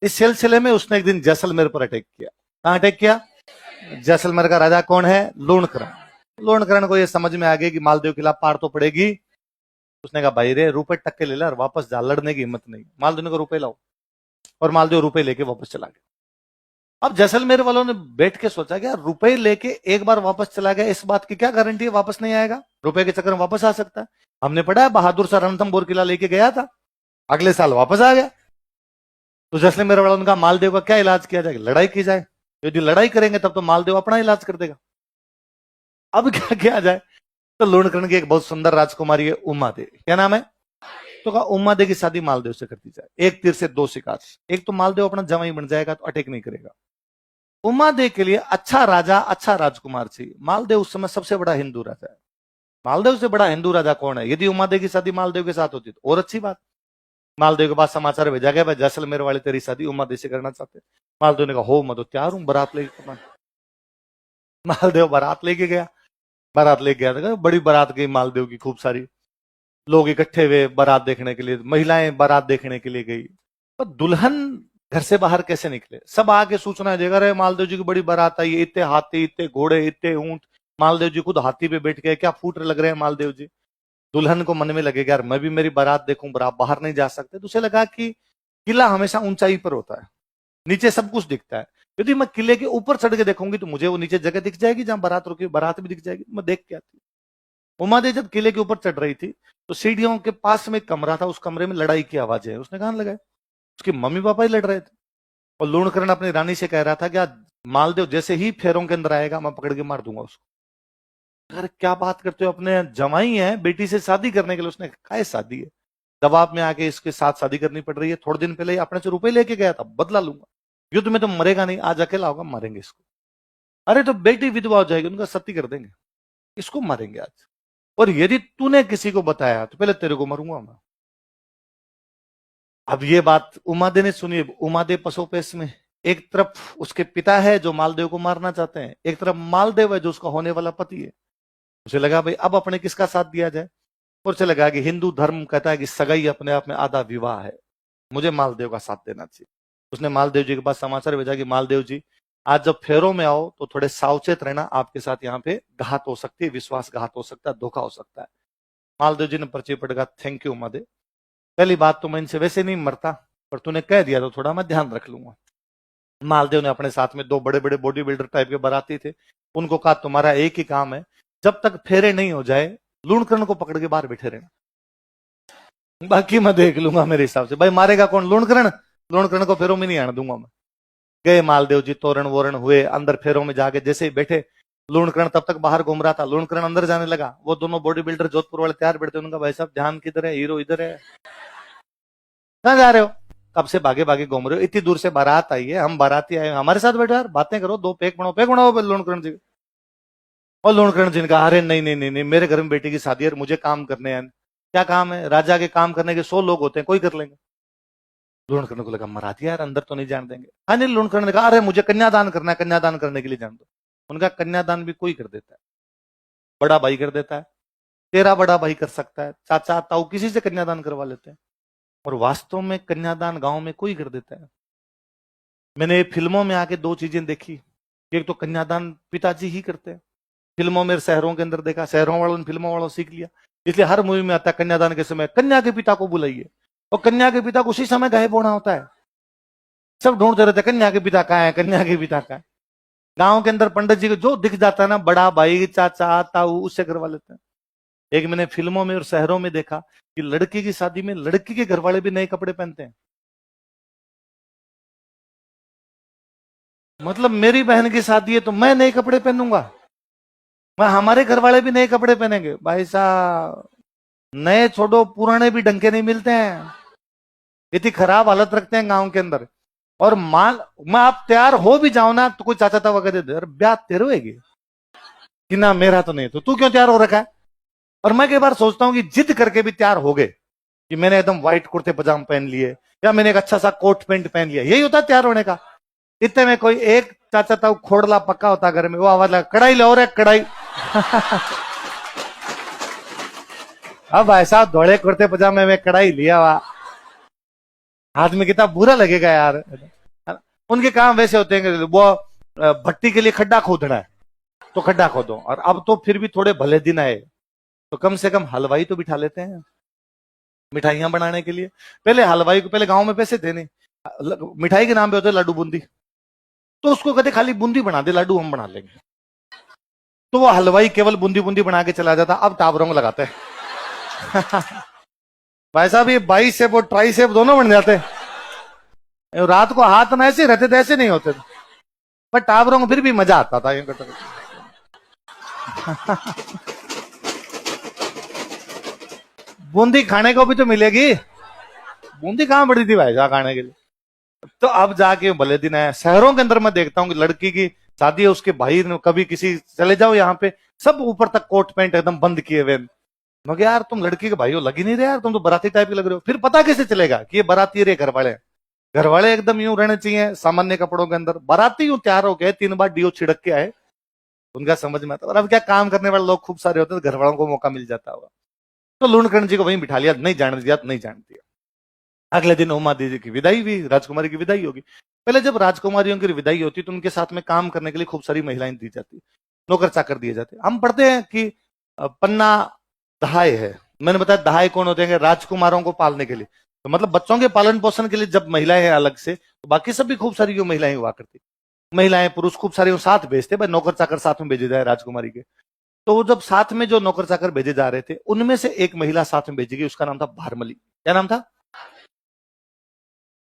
इस सिलसिले में उसने एक दिन जैसलमेर पर अटैक किया। कहां अटैक किया? जैसलमेर का राजा कौन है? लूणकरण। लूणकरण को यह समझ में आ गया कि मालदेव के खिलाफ पार तो पड़ेगी। उसने कहा भाई रे रुपए टक्के ले ला और वापस जा, लड़ने की हिम्मत नहीं। मालदेव ने कहा रुपए लाओ, और मालदेव रुपए लेके वापस चला गया। अब जैसलमेर वालों ने बैठ के सोचा कि यार रुपए लेके एक बार वापस चला गया, इस बात की क्या गारंटी है वापस नहीं आएगा, रुपए के चक्कर में वापस आ सकता है। हमने पढ़ा है बहादुर शाह रणथंभौर किला लेके गया था, अगले साल वापस आ गया। तो जैसलमेर वालों ने कहा मालदेव का क्या इलाज किया जाएगा? लड़ाई की जाए। यदि लड़ाई करेंगे तब तो मालदेव अपना इलाज कर देगा। अब क्या किया जाए? तो लूणकरण की एक बहुत सुंदर राजकुमारी है उमा दे। क्या नाम है? तो कहा उमा दे की शादी मालदेव से कर दी जाए, एक तीर से दो शिकार। एक तो मालदेव अपना जमाई बन जाएगा तो अटैक नहीं करेगा। उमा दे के लिए अच्छा राजा, अच्छा राजकुमार चाहिए। मालदेव उस समय सबसे बड़ा हिंदू राजा है। मालदेव से बड़ा हिंदू राजा कौन है? यदि उमा दे की शादी मालदेव के साथ होती तो और अच्छी बात। मालदेव के पास समाचार भेजा गया भाई जैसलमेर वाले तेरी शादी उमा दे से करना चाहते। मालदेव ने कहा हो मैं तो तैयार हूं, बारात लेके। मालदेव बारात लेके गया। बारात लेके गया था, बड़ी बारात गई मालदेव की, खूब सारी लोग इकट्ठे हुए बारात देखने के लिए, महिलाएं बारात देखने के लिए गई। पर दुल्हन घर से बाहर कैसे निकले? सब आके सूचना देगा रहे मालदेव जी की बड़ी बारात आई है, इतने हाथी, इतने घोड़े, इतने ऊंट। मालदेव जी खुद हाथी पे बैठ गए, क्या फूट लग रहे हैं मालदेव जी। दुल्हन को मन में लगेगा यार मैं भी मेरी बारात देखूं, बाहर नहीं जा सकते। तो उसे लगा कि किला हमेशा ऊंचाई पर होता है, नीचे सब कुछ दिखता है। यदि मैं किले के ऊपर चढ़ के देखूंगी तो मुझे वो नीचे जगह दिख जाएगी जहां बारात रुकी, बारात भी दिख जाएगी, मैं देख के आती। उमा देवी जब किले के ऊपर चढ़ रही थी तो सीढ़ियों के पास में एक कमरा था, उस कमरे में लड़ाई की आवाजें उसने कान लगाए। उसके मम्मी पापा ही लड़ रहे थे। और लूणकरण अपनी रानी से कह रहा था कि आज मालदेव जैसे ही फेरों के अंदर आएगा मैं पकड़ के मार दूंगा उसको। अरे क्या बात करते हो, अपने जमाई है बेटी से शादी करने के लिए। उसने कहा शादी है, दबाव में आके इसके साथ शादी करनी पड़ रही है। थोड़े दिन पहले ही अपने से रुपए लेके गया था, बदला लूंगा। युद्ध में तो मरेगा नहीं, आज अकेला होगा, मारेंगे इसको। अरे तो बेटी विधवा हो जाएगी, उनका सती कर देंगे, इसको मारेंगे आज। और यदि तूने किसी को बताया तो पहले तेरे को मारूंगा मैं। अब ये बात उमादे ने सुनी। उमादे पसोपेश में, एक तरफ उसके पिता है जो मालदेव को मारना चाहते हैं, एक तरफ मालदेव है जो उसका होने वाला पति है। उसे लगा भाई अब अपने किसका साथ दिया जाए। और उसे लगा कि हिंदू धर्म कहता है कि सगाई अपने आप में आधा विवाह है, मुझे मालदेव का साथ देना चाहिए। उसने मालदेव जी के पास समाचार भेजा कि मालदेव जी आज जब फेरों में आओ तो थोड़े सावचेत रहना, आपके साथ यहाँ पे घात हो सकती है, विश्वासघात हो सकता है, धोखा हो सकता है। मालदेव जी ने पर्ची पटका, थैंक यू उमादेव, पहली बात तो मैं इनसे वैसे नहीं मरता, पर तूने कह दिया तो थोड़ा मैं ध्यान रख लूंगा। मालदेव ने अपने साथ में दो बड़े बड़े बॉडी बिल्डर टाइप के बाराती थे, उनको कहा तुम्हारा एक ही काम है, जब तक फेरे नहीं हो जाए लूणकरण को पकड़ के बाहर बैठे रहना, बाकी मैं देख लूंगा मेरे हिसाब से। भाई मारेगा कौन? लूणकरण। लूणकरण को फेरों में नहीं आने दूंगा मैं। गए मालदेव जी, तोरण वोरण हुए, अंदर फेरों में जाके जैसे ही बैठे, लूणकरण तब तक बाहर घूम रहा था, लूणकरण अंदर जाने लगा। वो दोनों बॉडी बिल्डर जोधपुर वाले तैयार बैठे, उनका भाई साहब ध्यान किधर है, हीरो इधर है, कहां जा रहे हो, कब से भागे भागे घूम रहे हो, इतनी दूर से बारात आई है, हम बाराती आए, हमारे साथ बैठो यार, बातें करो, दो पेक बनाओ लूणकरण जी। और लूणकरण जी ने कहा अरे नहीं नहीं नहीं नहीं, मेरे घर में बेटी की शादी है, मुझे काम करने हैं। क्या काम है? राजा के काम करने के 100 लोग होते हैं, कोई कर लेंगे। लूणकरण को लगा मरा दिया यार, अंदर तो नहीं जान देंगे। हाँ नहीं, लूणकरण ने कहा अरे मुझे कन्यादान करना है, कन्यादान करने के लिए जान दो। उनका कन्यादान भी कोई कर देता है, बड़ा भाई कर देता है, तेरा बड़ा भाई कर सकता है, चाचा ताऊ किसी से कन्यादान करवा लेते हैं। और वास्तव में कन्यादान गांव में कोई कर देता है। मैंने फिल्मों में आके दो चीजें देखी, एक तो कन्यादान पिताजी ही करते हैं, फिल्मों में शहरों के अंदर देखा, शहरों वालों ने फिल्मों वालों सीख लिया, इसलिए हर मूवी में आता है कन्यादान के समय कन्या के पिता को बुलाइए, और कन्या के पिता को उसी समय गायब होना होता है। सब ढूंढते रहते कन्या के पिता कहाँ है, कन्या के पिता कहाँ है। गांव के अंदर पंडित जी को जो दिख जाता है ना, बड़ा भाई चाचा ताऊ, उससे करवा लेते हैं। एक मैंने फिल्मों में और शहरों में देखा कि लड़की की शादी में लड़की के घर वाले भी नए कपड़े पहनते हैं। मतलब मेरी बहन की शादी है तो मैं नए कपड़े पहनूंगा, मैं हमारे घर वाले भी नए कपड़े पहनेंगे? भाई साहब नए छोड़ो, पुराने भी ढंग के नहीं मिलते हैं, इतनी खराब हालत रखते हैं गांव के अंदर। और मान मैं आप तैयार हो भी जाओ ना तो कोई चाचा तावा कह देते ब्याह तेरे होगी कि ना, मेरा तो नहीं, तो तू क्यों तैयार हो रखा है? और मैं कई बार सोचता हूं कि जिद करके भी तैयार हो गए कि मैंने एकदम व्हाइट कुर्ते पजामा पहन लिए या मैंने एक अच्छा सा कोट पैंट पहन लिया, यही होता है तैयार होने का। इतने में कोई एक चाचा ताऊ खोड़ला पक्का होता घर में, वो आवाज लगा कढ़ाई ले और कढ़ाई। अब ऐसा धोड़े कुर्ते पजामे में कढ़ाई लिया हुआ, आदमी कितना बुरा लगेगा यार, है ना? उनके काम वैसे होते हैं कि वो भट्टी के लिए खड्डा खोदना है तो खड्डा खोदो, और अब तो फिर भी थोड़े भले दिन आए तो कम से कम हलवाई तो बिठा लेते हैं मिठाइयां बनाने के लिए। पहले हलवाई को, पहले गांव में पैसे थे नहीं, मिठाई के नाम पे होते लड्डू बूंदी, तो उसको कहते खाली बूंदी बना दे, लड्डू हम बना लेंगे। तो वो हलवाई केवल बूंदी बूंदी बना के चला जाता, अब टावरों को लगाते हैं। भाई साहब ये बाई सेप और ट्राई सेप दोनों बन जाते हैं। रात को हाथ ना ऐसे रहते थे, ऐसे नहीं होते थे, पर टावरों को फिर भी मजा आता था। बूंदी खाने को भी तो मिलेगी, बूंदी कहां पड़ी थी भाई साहब खाने के लिए। तो अब जाके भले दिन है, शहरों के अंदर मैं देखता हूँ कि लड़की की शादी है, उसके भाई ने कभी किसी चले जाओ यहाँ पे सब ऊपर तक कोट पैंट एकदम बंद किए हुए। मगर यार तुम लड़की के भाई हो, लग ही नहीं रहे यार, तुम तो बाराती टाइप के लग रहे हो। फिर पता कैसे चलेगा कि ये बाराती रे घर वाले? घर वाले एकदम यूं रहने चाहिए सामान्य कपड़ों के अंदर, बाराती यूं तैयार हो गए 3 बार डीओ छिड़क के आए, उनका समझ में आता। और अब क्या काम करने वाले लोग खूब सारे होते हैं, घर वालों को मौका मिल जाता होगा। तो लूणकरण जी को वहीं बिठा लिया, नहीं जाने दिया तो नहीं जाने दिया। अगले दिन उमा दीदी की विदाई हुई, राजकुमारी की विदाई होगी। पहले जब राजकुमारियों की विदाई होती तो उनके साथ में काम करने के लिए खूब सारी महिलाएं दी जाती, नौकर चाकर दिए जाते। हम पढ़ते हैं कि पन्ना दहाय है, मैंने बताया दहाय कौन होते हैं? राजकुमारों को पालने के लिए, तो मतलब बच्चों के पालन पोषण के लिए जब महिलाएं हैं अलग से, तो बाकी सब भी खूब सारी जो महिलाएं हुआ करती, महिलाएं पुरुष खूब सारे साथ भेजते, भाई नौकर चाकर साथ में भेजे जाए राजकुमारी के। तो वो जब साथ में जो नौकर चाकर भेजे जा रहे थे उनमें से एक महिला साथ में भेजी गई, उसका नाम था भारमली। क्या नाम था?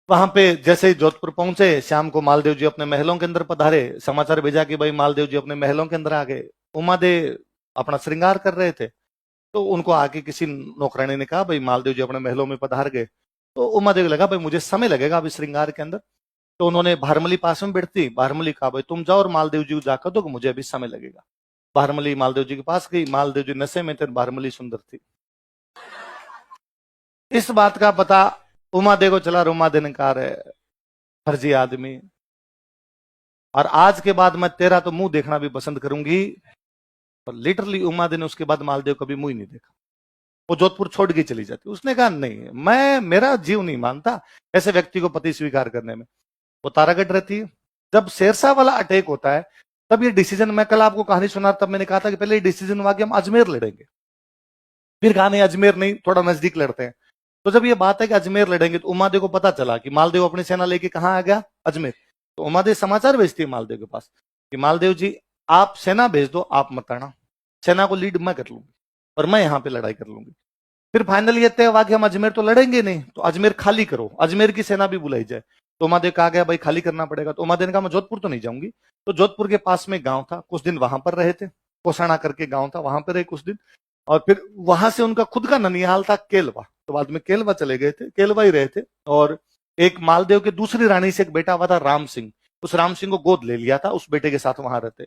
वहां पे जैसे ही जोधपुर पहुंचे, शाम को मालदेव जी अपने महलों के अंदर पधारे, समाचार भेजा कि भाई मालदेव जी अपने महलों के अंदर आ गए। उमादे अपना श्रृंगार कर रहे थे, तो उनको आके किसी नौकरानी ने कहा भाई मालदेव जी अपने महलों में पधार गए। तो उमादेव को लगा भाई मुझे समय लगेगा अभी श्रृंगार के अंदर, तो उन्होंने भारमली पास में बैठती, भारमली कहा भाई तुम जाओ और मालदेव जी को जाकर दो, मुझे अभी समय लगेगा। भारमली मालदेव जी के पास गई, मालदेव जी नशे में थे, भारमली सुंदर थी। इस बात का पता उमादे को चला, उमादे ने कहा है फर्जी आदमी, और आज के बाद मैं तेरा तो मुंह देखना भी पसंद करूंगी। और लिटरली उमादे ने उसके बाद मालदेव कभी मुंह ही नहीं देखा, वो जोधपुर छोड़ के चली जाती। उसने कहा नहीं, मैं मेरा जीव नहीं मानता ऐसे व्यक्ति को पति स्वीकार करने में। वो तारागढ़ रहती है। जब शेरशाह वाला अटैक होता है तब ये डिसीजन, मैं कल आपको कहानी सुना तब मैंने कहा था कि पहले ये डिसीजन हुआ कि हम अजमेर लड़ेंगे, फिर कहा नहीं अजमेर नहीं, थोड़ा नजदीक लड़ते हैं। तो जब ये बात है कि अजमेर लड़ेंगे, तो उमादेव को पता चला कि मालदेव अपनी सेना लेके कहाँ आ गया? अजमेर। तो उमादेव समाचार भेजती है मालदेव के पास कि मालदेव जी आप सेना भेज दो, आप मत आना, सेना को लीड मैं कर लूंगी और मैं यहाँ पे लड़ाई कर लूंगी। फिर फाइनली ये तय हुआ कि हम अजमेर तो लड़ेंगे नहीं, तो अजमेर खाली करो, अजमेर की सेना भी बुलाई जाए। तो उमादेव कहा गया भाई खाली करना पड़ेगा। तो उमादेव ने कहा मैं जोधपुर तो नहीं जाऊंगी। तो जोधपुर के पास में गांव था, कुछ दिन वहां पर रहे थे, कोसाना करके गांव था, वहां पर रहे कुछ दिन। और फिर वहां से उनका खुद का ननिहाल था केलवा, तो बाद में केलवा चले गए थे, केलवा ही रहे थे। और एक मालदेव के दूसरी रानी से एक बेटा हुआ था राम सिंह, उस राम सिंह को गोद ले लिया था, उस बेटे के साथ वहां रहते।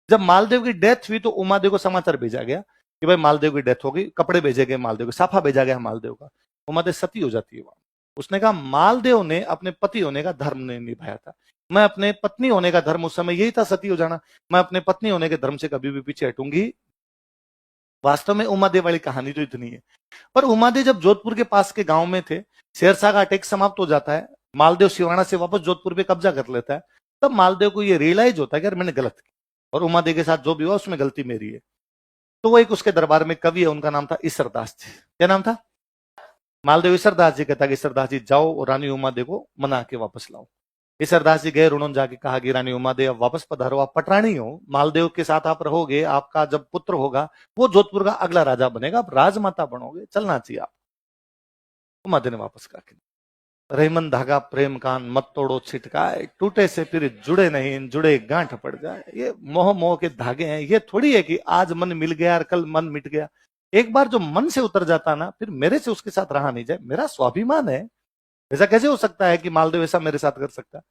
जब मालदेव की डेथ हुई तो उमादेव को समाचार भेजा गया कि भाई मालदेव की डेथ हो गई, कपड़े भेजे गए मालदेव के, साफा भेजा गया मालदेव का। उमादेव सती हो जाती है वहां। उसने कहा मालदेव ने अपने पति होने का धर्म नहीं निभाया था, मैं अपने पत्नी होने का धर्म, उस समय यही था सती हो जाना, मैं अपने पत्नी होने के धर्म से कभी भी पीछे हटूंगी। वास्तव में उमादेव वाली कहानी तो इतनी है। पर उमादेव जब जोधपुर के पास के गांव में थे, शेरशाह का अटैक समाप्त हो जाता है, मालदेव सिवाना से वापस जोधपुर पे कब्जा कर लेता है, तब मालदेव को ये रियलाइज होता है कि यार मैंने गलत किया और उमादेव के साथ जो भी हुआ उसमें गलती मेरी है। तो वो एक उसके दरबार में कवि है, उनका नाम था ईसरदास जी। क्या नाम था? मालदेव ईसरदास जी कहता कि ईसरदास जी जाओ और रानी उमादेव को मना के वापस लाओ। ईसरदास जी गए, उन्होंने जाके कहा कि रानी उमादेव आप वापस पधारो, आप पटरानी हो, मालदेव के साथ आप रहोगे, आपका जब पुत्र होगा वो जोधपुर का अगला राजा बनेगा, आप राजमाता बनोगे, चलना चाहिए आप। उमादेव ने वापस कहा कि रहीमन धागा प्रेम कान मत तोड़ो छिटकाए, टूटे से फिर जुड़े नहीं, जुड़े गांठ पड़ जाए। ये मोह मोह के धागे हैं, ये थोड़ी है कि आज मन मिल गया और कल मन मिट गया। एक बार जो मन से उतर जाता ना, फिर मेरे से उसके साथ रहा नहीं जाए, मेरा स्वाभिमान है। ऐसा कैसे हो सकता है कि मालदेव ऐसा मेरे साथ कर सकता है?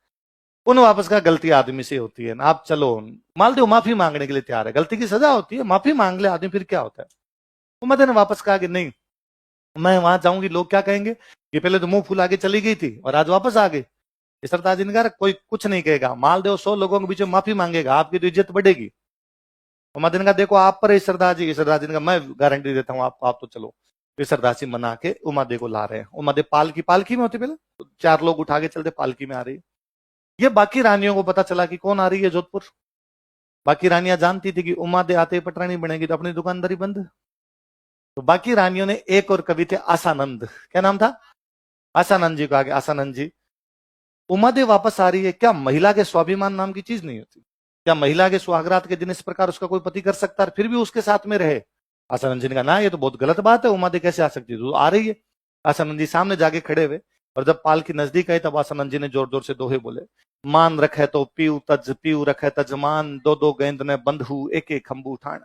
उन वापस का गलती आदमी से होती है ना, आप चलो। मालदेव माफी मांगने के लिए तैयार है, गलती की सजा होती है, माफी मांग ले आदमी, फिर क्या होता है। उमर ने वापस कहा कि नहीं, मैं वहां जाऊंगी लोग क्या कहेंगे, ये पहले तो मुंह फुला के चली गई थी और आज वापस आ गई। सरदार जी ने कहा कोई कुछ नहीं कहेगा, मालदेव 100 लोगों के बीच में माफी मांगेगा, आपकी तो इज्जत बढ़ेगी। उमर ने कहा देखो आप पर है सरदार जी। सरदार जी ने कहा मैं गारंटी देता हूँ आपको, आप तो चलो। फिर सरदासी मना के उमादे को ला रहे हैं। उमादे पालकी में होती पहले, तो 4 लोग उठा के चलते, पालकी में आ रही है। ये बाकी रानियों को पता चला कि कौन आ रही है जोधपुर। बाकी रानियां जानती थी कि उमादे आते ही पटरानी बनेगी तो अपनी दुकानदारी बंद। तो बाकी रानियों ने एक और कवि थे आसानंद, क्या नाम था, आसानंद जी को आगे, आसानंद जी, उमादे वापस आ रही है, क्या महिला के स्वाभिमान नाम की चीज नहीं होती? क्या महिला के सुहागरात के दिन इस प्रकार उसका कोई पति कर सकता है फिर भी उसके साथ में रहे? आसानंद जी ने कहा ना, ये तो बहुत गलत बात है, उमादे कैसे आ सकती है, तो आ रही है। आसानंद जी सामने जाके खड़े हुए, और जब पालकी नजदीक आई तब आसानंद जी ने जोर जोर से दोहे बोले, मान रखे तो पीऊ रखे तजमान, दो दो गेंद ने बंधु एक एक खंबू ठाण।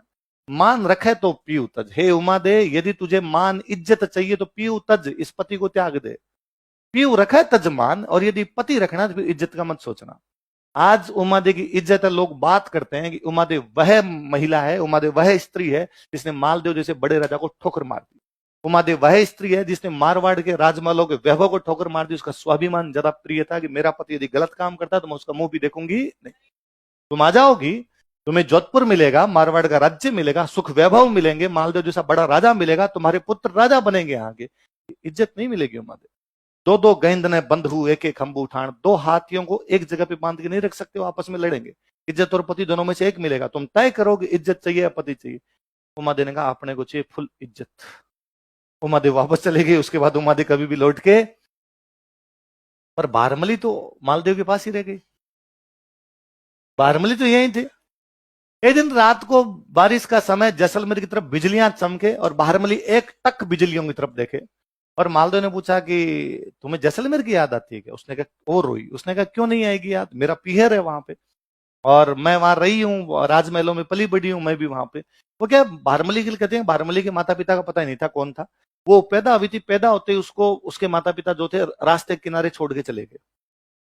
मान रखे तो पीऊ तज, हे उमादे यदि तुझे मान इज्जत चाहिए तो पीऊ तज, इस पति को त्याग दे। पीऊ रखा तजमान, और यदि पति रखना तो फिर इज्जत का मत सोचना। आज उमादे की इज्जत है, लोग बात करते हैं कि उमादे वह महिला है, उमादे वह स्त्री है जिसने मालदेव जैसे बड़े राजा को ठोकर मार दी। उमादे वह स्त्री है जिसने मारवाड़ के राजमहलों के वैभव को ठोकर मार दी। उसका स्वाभिमान ज्यादा प्रिय था कि मेरा पति यदि गलत काम करता है तो मैं उसका मुंह भी देखूंगी नहीं। तुम आ जाओगी, तुम्हें जोधपुर मिलेगा, मारवाड़ का राज्य मिलेगा, सुख वैभव मिलेंगे, मालदेव जैसा बड़ा राजा मिलेगा, तुम्हारे पुत्र राजा बनेंगे, आगे इज्जत नहीं मिलेगी उमादे। दो दो गेंद ने बंधु एक एक खंबू ठाण, दो हाथियों को एक जगह पे बांध के नहीं रख सकते हो, आपस में लड़ेंगे। इज्जत और पति दोनों में से एक मिलेगा, तुम तय करोगे इज्जत चाहिए या पति चाहिए। उमादे ने कहा अपने को चाहिए फुल इज्जत। उमादे वापस चले गए। उसके बाद उमादे कभी भी लौट के, पर बारमली तो मालदेव के पास ही रह गई। बारमली तो यही थे। एक दिन रात को बारिश का समय, जैसलमेर की तरफ बिजलियां चमके और बारमली एक टक बिजलियों की तरफ देखे, और मालदेव ने पूछा कि तुम्हें जैसलमेर की याद आती है क्या? उसने कहा और रोई। उसने कहा क्यों नहीं आएगी याद, मेरा पीहर है वहां पे, और मैं वहां रही हूँ, राजमहलों में पली बड़ी हूं मैं भी वहां पे। वो क्या बारमली के लिए कहते हैं, बारमली के माता पिता का पता ही नहीं था कौन था। वो पैदा हुई थी, पैदा होते ही उसको उसके माता पिता जो थे रास्ते के किनारे छोड़ के चले गए।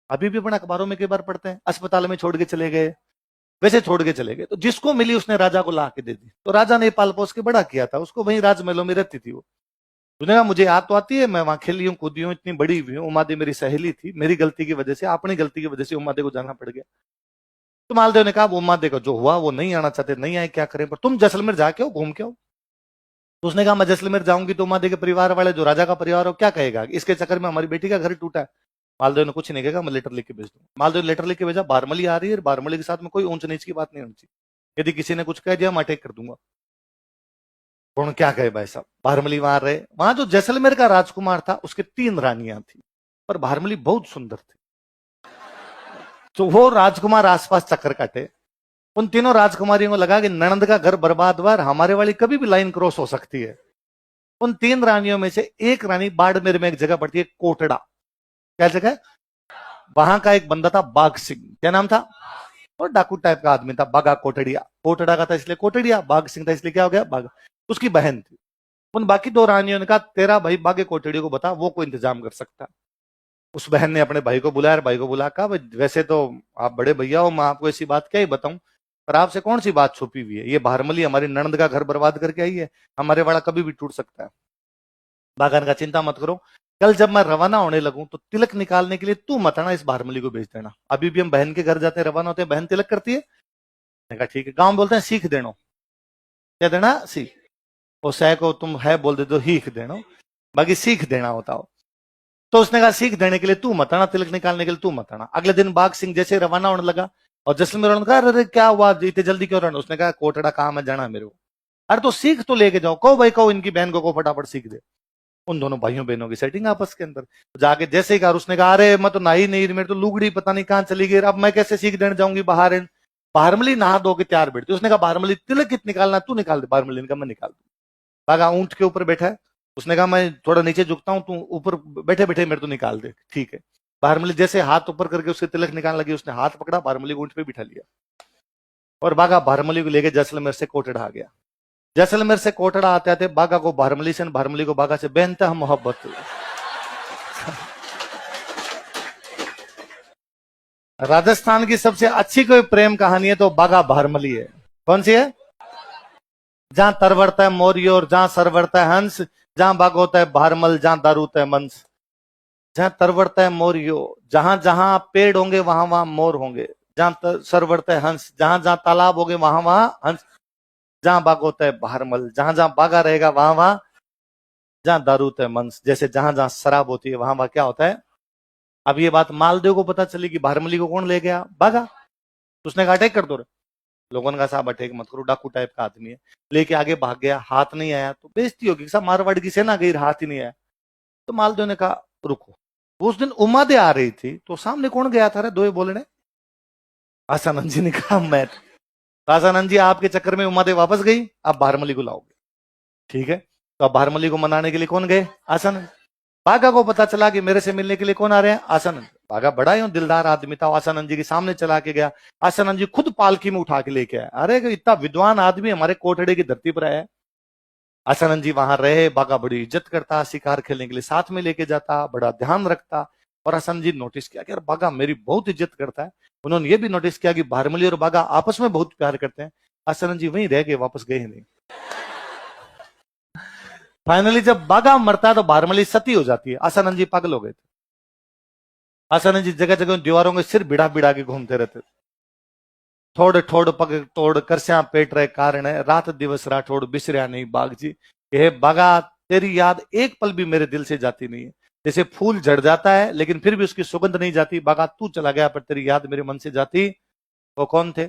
अभी भी अपने अखबारों में कई बार पढ़ते हैं, अस्पताल में छोड़ के चले गए, वैसे छोड़ के चले गए। तो जिसको मिली उसने राजा को ला के दे दी, तो राजा ने पाल पोस के बड़ा किया था उसको, वहीं राजमहलों में रहती थी वो। उसने कहा मुझे याद तो आती है, मैं वहां खेली हूँ, कूदी हूँ, इतनी बड़ी हुई हूँ, उमादे मेरी सहेली थी, मेरी गलती की वजह से, अपनी गलती की वजह से उमादे को जाना पड़ गया। तो मालदेव ने कहा उमादे को जो हुआ वो नहीं आना चाहते, नहीं आए, क्या करें, पर तुम जैसलमेर जाके हो, घूम के हो। तो उसने कहा मैं जैसलमेर जाऊंगी तो उमादे के परिवार वाले, जो राजा का परिवार हो, क्या कहेगा, इसके चक्कर में हमारी बेटी का घर टूटा है। मालदेव ने कुछ नहीं कहेगा, मैं लेटर लिख के भेज दूंगा। मालदेव ने लेटर लिख के भेजा, बारमली आ रही है, बारमली के साथ में कोई ऊंच नीच की बात नहीं होनी चाहिए, यदि किसी ने कुछ कह दिया मैं अटैक कर दूंगा। कौन क्या कहे भाई साहब, बारमली वहां रहे। वहां जो जैसलमेर का राजकुमार था उसके 3 रानियां थी, पर बारमली बहुत सुंदर थी। तो वो राजकुमार आसपास चक्कर काटे। उन तीनों राजकुमारियों को लगा कि ननंद का घर बर्बाद हुआ, हमारे वाली कभी भी लाइन क्रॉस हो सकती है। उन 3 रानियों में से एक रानी बाड़मेर में एक जगह पड़ती है कोटड़ा, क्या जगह, वहां का एक बंदा था बाघ सिंह, क्या नाम था, और डाकू टाइप का आदमी था, बागा कोटड़िया। कोटड़ा का था इसलिए कोटड़िया, बाघ सिंह था इसलिए क्या हो गया बाघ। उसकी बहन थी। उन बाकी 2 रानियों ने कहा तेरा भाई बागे कोटड़ी को बता, वो कोई इंतजाम कर सकता है। उस बहन ने अपने भाई को बुलाया, भाई को बुला कहा वैसे तो आप बड़े भैया हो, मैं आपको ऐसी बात क्या ही बताऊं, पर आपसे कौन सी बात छुपी हुई है, ये बारमली हमारी ननद का घर बर्बाद करके आई है, हमारे वाला कभी भी टूट सकता है। बागान का चिंता मत करो, कल जब मैं रवाना होने लगूं तो तिलक निकालने के लिए तू मत आना, इस बारमली को भेज देना। अभी भी हम बहन के घर जाते हैं, रवाना होते हैं, बहन तिलक करती है। मैंने कहा ठीक है। गांव बोलते हैं सीख देनो, क्या देना, सीख। वो सह को तुम है बोल दे तो हीख देना, बाकी सीख देना होता हो। तो उसने कहा सीख देने के लिए तू मत आना, तिलक निकालने के लिए तू मत आना। अगले दिन बाघ सिंह जैसे रवाना होने लगा और जैसलमेर ने कहा अरे क्या हुआ इतने जल्दी क्यों रहना, उसने कहा कोटड़ा काम है जाना मेरे को। अरे तो सीख तो लेके जाओ, कहो भाई कहो इनकी बहन को फटाफट सीख दे। उन दोनों भाइयों बहनों की सेटिंग आपस के अंदर जाके जैसे ही कहा, उसने कहा अरे मैं तो नहा नहीं, मेरी तो लुगड़ी पता नहीं कहां चली गई, अब मैं कैसे सीख देने जाऊंगी बाहर। बारमली नहा धो के तैयार बैठती, उसने कहा बारमली तिलक कित निकालना, तू निकाल दे। बारमली ने कहा मैं निकाल दूं। बागा ऊंट के ऊपर बैठा है, उसने कहा मैं थोड़ा नीचे झुकता हूं, तू ऊपर बैठे बैठे मेरे तो निकाल दे, ठीक है। बारमली जैसे हाथ ऊपर करके उसके तिलक निकालने लगी, उसने हाथ पकड़ा, बारमली को ऊंट पे बिठा लिया और बागा बारमली को लेके जैसलमेर से कोटड़ा आ गया। जैसलमेर से कोटड़ा आते आते बागा को बारमली से, बारमली को बागा से बेनतहा मोहब्बत हुई। राजस्थान की सबसे अच्छी कोई प्रेम कहानी है तो बागा बारमली है। कौन सी है? जहां तरवरता है मोरियोर, जहां सरवरता है हंस, जहां बाग होता है भारमल, जहां दारू होता है मंस। जहां तरवरता है मोरियो, जहां जहां पेड़ होंगे वहां वहां मोर होंगे। जहां सरवरता है हंस, जहां जहां तालाब होंगे वहां वहां हंस। जहां बाग होता है भारमल, जहां जहां बागा रहेगा वहां वहां जहां दारू तय मंस, जैसे जहां जहां शराब होती है वहां वहां क्या होता है। अब ये बात मालदेव को पता चली कि भारमली को कौन ले गया, भागा। उसने कहा अटैक कर दो रे। लोगों ने कहा साहब अटैक मत करो, डाकू टाइप का आदमी है। लेके आगे भाग गया, हाथ नहीं आया तो बेइज्जती होगी, साहब मारवाड़ की सेना गई, हाथ ही नहीं आया। तो मालदेव ने कहा रुको। वो उस दिन उमादे आ रही थी तो सामने कौन गया था रे दो बोलने। आसानंद जी ने कहा मैं। तो आसानंद जी आपके चक्कर में उमादे वापस गई, आप भारमली को लाओगे, ठीक है। तो अब भारमली को मनाने के लिए कौन गए, आसानंद। बाघा को पता चला कि मेरे से मिलने के लिए कौन आ रहे हैं, आसानंद। बाघा बड़ा ही दिलदार आदमी था, आसानंद जी के सामने चला के गया। आसानंद जी खुद पालकी में उठा के लेके आए। अरे इतना विद्वान आदमी हमारे कोटड़े की धरती पर आया। आसानंद जी वहां रहे, बाघा बड़ी इज्जत करता, शिकार खेलने के लिए साथ में लेके जाता, बड़ा ध्यान रखता। और आसानंद जी नोटिस किया कि यार बाघा मेरी बहुत इज्जत करता है। उन्होंने ये भी नोटिस किया कि भारमली और बाघा आपस में बहुत प्यार करते हैं। आसानंद जी वहीं रह गए, वापस गए ही नहीं। फाइनली जब बाघा मरता है तो भारमली सती हो जाती है। आसानंद जी पागल हो गए थे। आसानंद जी जगह जगह दीवारों के सिर बिड़ा बिड़ा के घूमते रहते। थोड़ ठोड़ पग तोड़ करस्या पेट रहे कारण है, रात दिवस राठौड़ बिसरिया नहीं बाग जी। हे बागा तेरी याद एक पल भी मेरे दिल से जाती नहीं है। जैसे फूल झड़ जाता है लेकिन फिर भी उसकी सुगंध नहीं जाती, बागा तू चला गया पर तेरी याद मेरे मन से जाती। वो कौन थे,